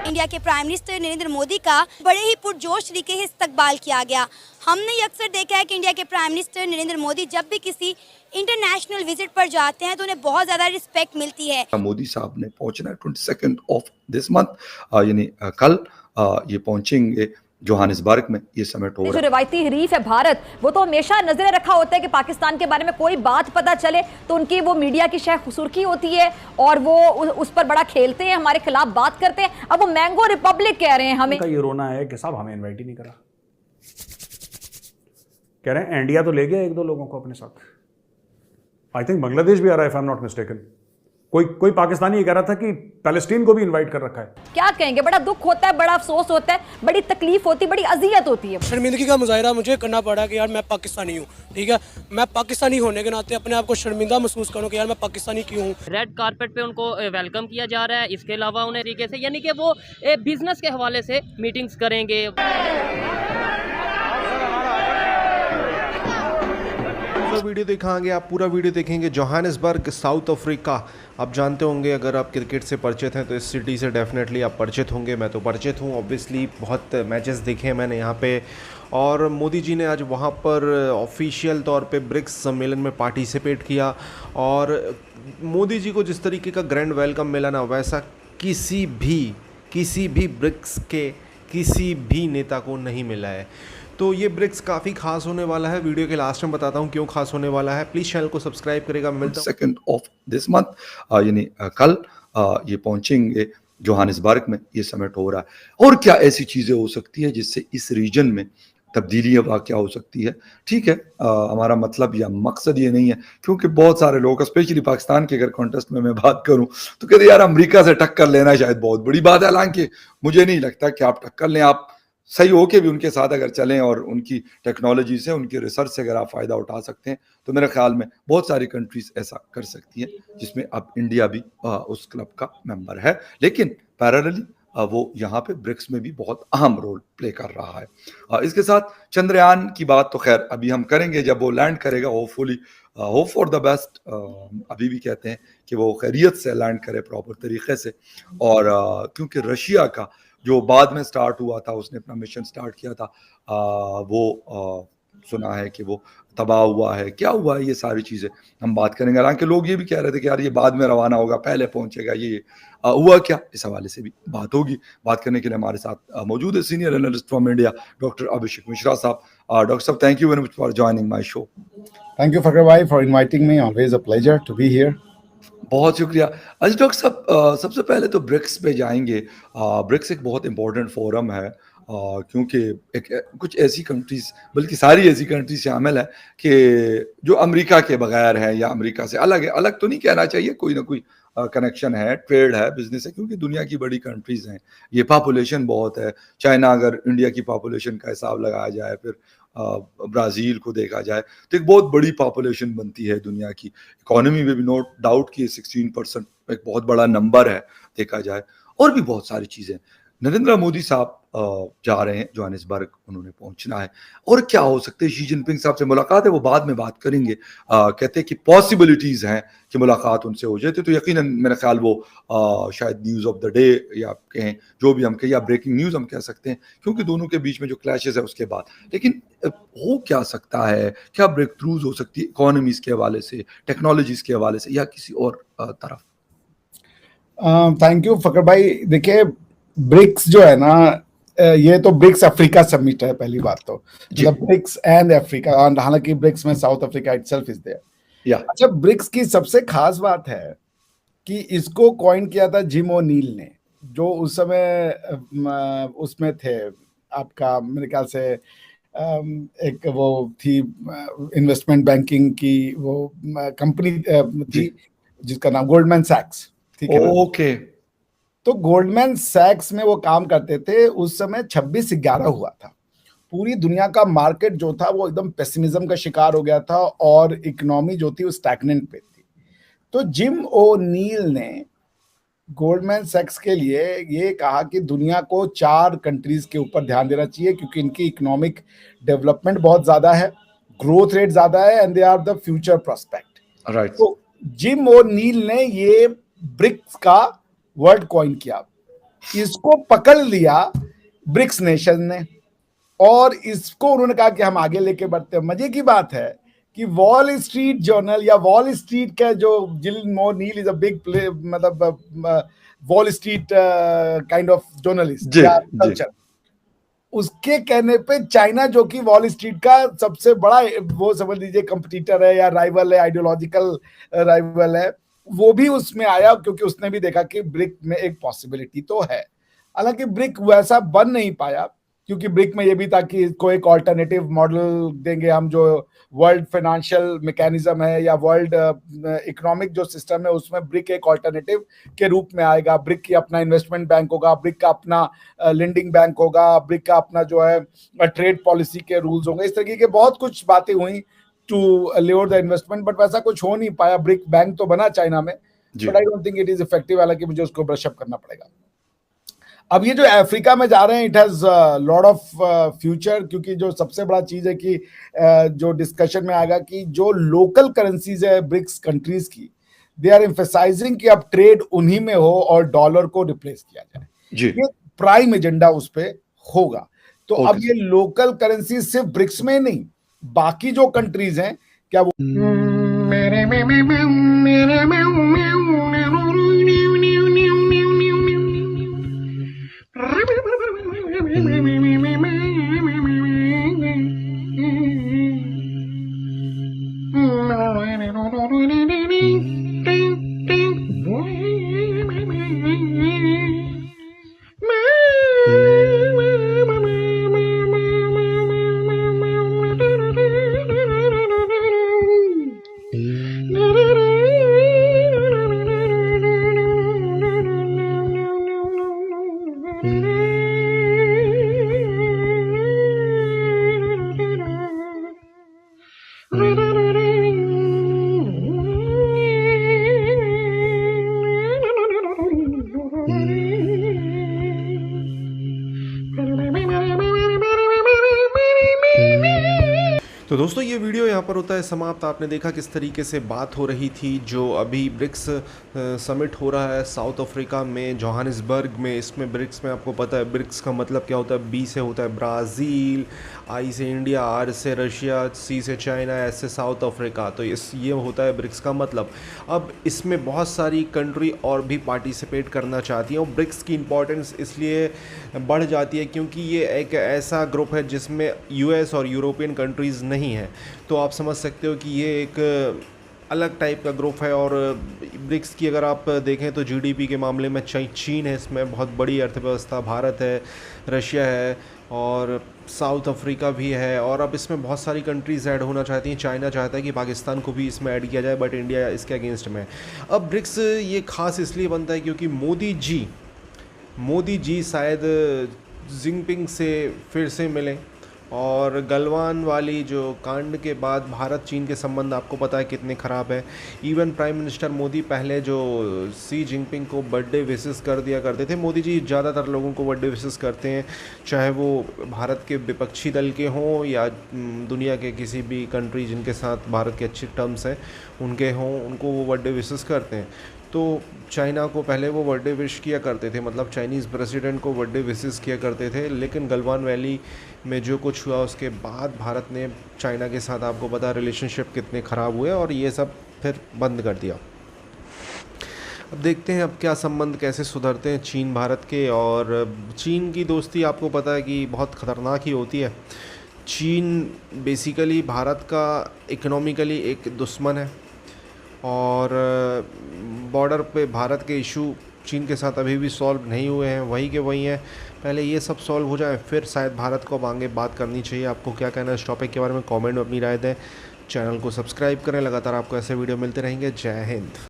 India के prime minister Narendra Modi का बड़े ही पुरजोश तरीके से इस्तकबाल किया गया। हमने ये अक्सर देखा है कि इंडिया के प्राइम मिनिस्टर नरेंद्र मोदी जब भी किसी इंटरनेशनल विजिट पर जाते हैं तो उन्हें बहुत ज़्यादा रिस्पेक्ट मिलती है। मोदी साहब ने पहुंचना है 22 ऑफ दिस मंथ, यानी कल ये पहुंचेंगे जोहानिसबर्ग में। ये समिट हो रहा है। जो रिवायती हरीफ है भारत, वो तो हमेशा नजरे रखा होता है कि पाकिस्तान के बारे में कोई बात पता चले तो उनकी वो मीडिया की शायद सुर्खी होती है और वो उस पर बड़ा खेलते हैं, हमारे खिलाफ बात करते हैं। अब वो मैंगो रिपब्लिक कह रहे हैं। हमें ये रोना है कि साहब हमें इन्वाइट ही नहीं करा। कह रहे हैं इंडिया तो ले गया एक दो लोगों को अपने साथ। आई थिंक बांग्लादेश भी आ रहा है, if I am not mistaken. कोई पाकिस्तानी ये कह रहा था कि पैलेस्टीन को भी इनवाइट कर रखा है। क्या कहेंगे, बड़ा दुख होता है, बड़ा अफसोस होता है, बड़ी तकलीफ होती है, बड़ी अजियत होती है। शर्मिंदगी का मुजाहरा मुझे करना पड़ा कि यार मैं पाकिस्तानी हूँ, ठीक है। मैं पाकिस्तानी होने के नाते अपने आप को शर्मिंदा महसूस करूँ कि यार मैं पाकिस्तानी क्यों हूँ। रेड कारपेट पे उनको वेलकम किया जा रहा है। इसके अलावा उन्हें तरीके से यानी कि वो बिजनेस के हवाले से मीटिंग्स करेंगे। वीडियो दिखाएंगे, आप पूरा वीडियो देखेंगे। Johannesburg, south Africa. आप जानते होंगे, अगर आप क्रिकेट से परिचित हैं तो इस सिटी से डेफिनेटली आप परिचित होंगे। मैं तो परिचित हूँ, ऑब्वियसली बहुत मैचेस देखे हैं मैंने यहाँ पे। और मोदी जी ने आज वहाँ पर ऑफिशियल तौर पे ब्रिक्स सम्मेलन में पार्टिसिपेट किया। और मोदी जी को जिस तरीके का ग्रैंड वेलकम मिला ना, वैसा किसी भी ब्रिक्स के किसी भी नेता को नहीं मिला है। तो ये ब्रिक्स काफ़ी खास होने वाला है। वीडियो के लास्ट में बताता हूँ क्यों खास होने वाला है। प्लीज़ चैनल को सब्सक्राइब करेगा। मिलता हूं 2 ऑफ दिस मंथ, यानी कल ये पहुंचेंगे जोहानिसबर्ग में। ये समिट हो रहा है। और क्या ऐसी चीज़ें हो सकती है जिससे इस रीजन में तब्दीलियाँ वाक़या हो सकती है। ठीक है, हमारा मतलब या मकसद ये नहीं है, क्योंकि बहुत सारे लोग स्पेशली पाकिस्तान के अगर कॉन्टेस्ट में मैं बात करूं तो कहते यार अमेरिका से टक्कर लेना शायद बहुत बड़ी बात है। हालांकि मुझे नहीं लगता कि आप टक्कर लें। आप सही होके भी उनके साथ अगर चलें और उनकी टेक्नोलॉजी से, उनकी रिसर्च से अगर आप फ़ायदा उठा सकते हैं तो मेरे ख्याल में बहुत सारी कंट्रीज़ ऐसा कर सकती हैं, जिसमें अब इंडिया भी उस क्लब का मेंबर है। लेकिन पैरेलली वो यहाँ पे ब्रिक्स में भी बहुत अहम रोल प्ले कर रहा है। इसके साथ चंद्रयान की बात तो खैर अभी हम करेंगे जब वो लैंड करेगा। Hopefully, hope for the best. अभी भी कहते हैं कि वो खैरियत से लैंड करे प्रॉपर तरीके से। और क्योंकि रशिया का जो बाद में स्टार्ट हुआ था, उसने अपना मिशन स्टार्ट किया था, वो सुना है कि वो तबाह हुआ है। क्या हुआ है, ये सारी चीज़ें हम बात करेंगे। हालांकि लोग ये भी कह रहे थे कि यार ये बाद में रवाना होगा, पहले पहुंचेगा। ये हुआ क्या, इस हवाले से भी बात होगी। बात करने के लिए हमारे साथ मौजूद है senior analyst from India doctor Abhishek Mishra साहब। डॉक्टर साहब, thank you very much for joining my show. Thank you Fakhar भाई for inviting me, always a pleasure to be here. बहुत शुक्रिया। अच्छा डॉक्टर साहब, सबसे पहले तो ब्रिक्स पे जाएंगे। ब्रिक्स एक बहुत इंपॉर्टेंट फोरम है, क्योंकि कुछ ऐसी कंट्रीज, बल्कि सारी ऐसी कंट्रीज शामिल है कि जो अमेरिका के बगैर है या अमेरिका से अलग है। अलग तो नहीं कहना चाहिए, कोई ना कोई कनेक्शन है, ट्रेड है, बिजनेस है, क्योंकि दुनिया की बड़ी कंट्रीज हैं। ये पॉपुलेशन बहुत है। चाइना, अगर इंडिया की पॉपुलेशन का हिसाब लगाया जाए, फिर ब्राज़ील को देखा जाए तो एक बहुत बड़ी पॉपुलेशन बनती है दुनिया की। इकोनॉमी में भी नो डाउट कि 16% एक बहुत बड़ा नंबर है देखा जाए। और भी बहुत सारी चीज़ें। नरेंद्र मोदी साहब जा रहे हैं जोहानिसबर्ग, उन्होंने पहुंचना है। और क्या हो सकते हैं, शी जिनपिंग साहब से मुलाकात है, वो बाद में बात करेंगे। कहते हैं कि पॉसिबिलिटीज़ हैं कि मुलाकात उनसे हो जाए तो यकीनन मेरा ख्याल वो शायद न्यूज़ ऑफ द डे या कहें जो भी हम कहें, या ब्रेकिंग न्यूज़ हम कह सकते हैं, क्योंकि दोनों के बीच में जो क्लैशेस है उसके बाद। लेकिन हो क्या सकता है, क्या ब्रेक थ्रूज हो सकती है इकोनॉमीज़ के हवाले से, टेक्नोलॉजीज़ के हवाले से, या किसी और तरफ? थैंक यू फकर भाई। देखिए, ब्रिक्स जो है ना, ये तो ब्रिक्स अफ्रीका समिट है पहली बात तो, मतलब ब्रिक्स एंड अफ्रीका। हालांकि ब्रिक्स में South Africa itself is there. अच्छा, ब्रिक्स की सबसे खास बात है कि इसको कॉइन किया था जिम ओनील ने, जो उस समय उसमें थे, आपका मेरे ख्याल से एक वो थी इन्वेस्टमेंट बैंकिंग की वो कंपनी थी जिसका नाम गोल्डमैन सैक्स। ठीक है, ओके। तो गोल्डमैन सैक्स में वो काम करते थे, उस समय 26/11 हुआ था। पूरी दुनिया का मार्केट जो था वो एकदम पेसिमिज्म का शिकार हो गया था और इकोनॉमी जो थी वो स्टैग्नेंट पे थी। तो जिम ओ'नील ने गोल्डमैन सैक्स के लिए ये कहा कि दुनिया को 4 कंट्रीज के ऊपर ध्यान देना चाहिए क्योंकि इनकी इकोनॉमिक डेवलपमेंट बहुत ज्यादा है, ग्रोथ रेट ज्यादा है and they are the future prospect. Right. तो जिम ओ'नील ने ये ब्रिक्स का वर्ड कॉइन किया, इसको पकड़ लिया ब्रिक्स नेशन ने और इसको उन्होंने कहा कि हम आगे लेके बढ़ते हैं। मजे की बात है कि वॉल स्ट्रीट जर्नल या वॉल स्ट्रीट का जो Jim O'Neill is a big मतलब Wall Street kind of journalist या कल्चर, उसके कहने पे चाइना जो कि वॉल स्ट्रीट का सबसे बड़ा वो समझ लीजिए कंपटीटर है या राइवल है, आइडियोलॉजिकल राइवल है, वो भी उसमें आया क्योंकि उसने भी देखा कि ब्रिक में एक पॉसिबिलिटी तो है। हालांकि ब्रिक वैसा बन नहीं पाया क्योंकि ब्रिक में ये भी था कि कोई एक ऑल्टरनेटिव मॉडल देंगे हम, जो वर्ल्ड फाइनेंशियल मैकेनिज्म है या वर्ल्ड इकोनॉमिक जो सिस्टम है उसमें ब्रिक एक ऑल्टरनेटिव के रूप में आएगा। ब्रिक की अपना इन्वेस्टमेंट बैंक होगा, ब्रिक का अपना लेंडिंग बैंक होगा, ब्रिक का अपना जो है ट्रेड पॉलिसी के रूल्स होंगे। इस तरीके के बहुत कुछ बातें हुई to lure the investment, but वैसा कुछ हो नहीं पाया। ब्रिक बैंक तो बना चाइना में, but I don't think it is effective, हालांकि मुझे उसको ब्रश अप करना पड़ेगा। अब ये जो अफ्रीका में जा रहे हैं, it has lot of future, क्योंकि जो सबसे बड़ा चीज है कि जो डिस्कशन में आएगा कि जो लोकल करेंसीज है ब्रिक्स कंट्रीज की, दे आर एम्फेसाइजिंग कि अब ट्रेड उन्हीं में हो और डॉलर को रिप्लेस किया जाए। ये प्राइम एजेंडा उस पे होगा। तो अब ये लोकल करेंसी सिर्फ ब्रिक्स में नहीं, बाकी जो कंट्रीज हैं, क्या वो तो दोस्तों ये वीडियो यहाँ पर होता है समाप्त। आपने देखा किस तरीके से बात हो रही थी। जो अभी ब्रिक्स समिट हो रहा है साउथ अफ्रीका में, जोहानिसबर्ग में, इसमें ब्रिक्स में आपको पता है ब्रिक्स का मतलब क्या होता है। बी से होता है ब्राज़ील, आई से इंडिया, आर से रशिया, सी से चाइना, एस से साउथ अफ्रीका। तो ये होता है ब्रिक्स का मतलब। अब इसमें बहुत सारी कंट्री और भी पार्टिसिपेट करना चाहती हैं और ब्रिक्स की इम्पोर्टेंस इसलिए बढ़ जाती है क्योंकि ये एक ऐसा ग्रुप है जिसमें यूएस और यूरोपियन कंट्रीज़ नहीं है। तो आप समझ सकते हो कि ये एक अलग टाइप का ग्रुप है। और ब्रिक्स की अगर आप देखें तो जीडीपी के मामले में चीन है, इसमें बहुत बड़ी अर्थव्यवस्था, भारत है, रशिया है और साउथ अफ्रीका भी है। और अब इसमें बहुत सारी कंट्रीज़ ऐड होना चाहती हैं। चाइना चाहता है कि पाकिस्तान को भी इसमें ऐड किया जाए, बट इंडिया इसके अगेंस्ट में है। अब ब्रिक्स ये खास इसलिए बनता है क्योंकि मोदी जी शायद जिनपिंग से फिर से मिलें और गलवान वाली जो कांड के बाद भारत चीन के संबंध आपको पता है कितने ख़राब है। इवन प्राइम मिनिस्टर मोदी पहले जो सी जिनपिंग को बर्थडे विशेस कर दिया करते थे। मोदी जी ज़्यादातर लोगों को बर्थडे विशेस करते हैं, चाहे वो भारत के विपक्षी दल के हों या दुनिया के किसी भी कंट्री जिनके साथ भारत के अच्छे टर्म्स हैं उनके हों, उनको वो बर्थडे विशेस करते हैं। तो चाइना को पहले वो बर्थडे विश किया करते थे, मतलब चाइनीज़ प्रेसिडेंट को बर्थडे विशेस किया करते थे। लेकिन गलवान वैली में जो कुछ हुआ उसके बाद भारत ने चाइना के साथ, आपको पता रिलेशनशिप कितने ख़राब हुए और ये सब फिर बंद कर दिया। अब देखते हैं अब क्या संबंध कैसे सुधरते हैं चीन भारत के। और चीन की दोस्ती आपको पता है कि बहुत ख़तरनाक ही होती है। चीन बेसिकली भारत का इकोनॉमिकली एक दुश्मन है और बॉर्डर पे भारत के इशू चीन के साथ अभी भी सॉल्व नहीं हुए हैं, वही के वही हैं। पहले ये सब सॉल्व हो जाए फिर शायद भारत को अब आगे बात करनी चाहिए। आपको क्या कहना है इस टॉपिक के बारे में, कमेंट में अपनी राय दें। चैनल को सब्सक्राइब करें, लगातार आपको ऐसे वीडियो मिलते रहेंगे। जय हिंद।